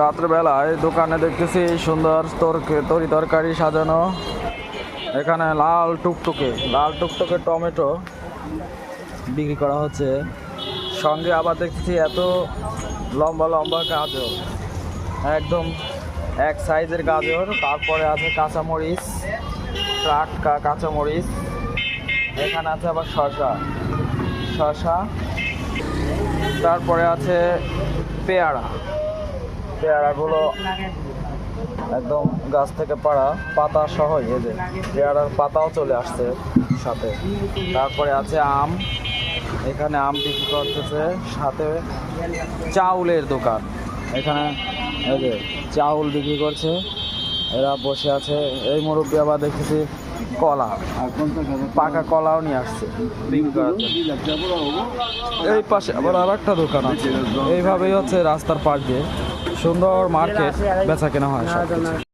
রাত্রেবেলায় দোকানে দেখতেছি সুন্দর তরি তরকারি সাজানো। এখানে লাল টুকটুকে টমেটো বিক্রি করা হচ্ছে। সঙ্গে আবার দেখতেছি এত লম্বা লম্বা গাজর, একদম এক সাইজের গাজর। তারপরে আছে কাঁচামরিচ, টাটকা কাঁচামরিচ। এখানে আছে আবার শসা। তারপরে আছে পেয়ারাগুলো একদম গাছ থেকে পাড়া, পাতা সহ। এই যে পেয়ারার পাতাও চলে আসছে সাথে। তারপরে আছে আম, এখানে আম বিক্রি করতেছে। সাথে চাউলের দোকান, এখানে এই যে চাউল বিক্রি করছে, এরা বসে আছে। এই মুরব্বী আবার দেখতেছি কলা, পাকা কলাও নিয়ে আসছে বিক্রি করার জন্য। এই পাশে আবার আর একটা দোকান আছে। এইভাবেই হচ্ছে রাস্তার পাশ দিয়ে সুন্দর মার্কেট, বেচা কেনা হয় সব কিছু।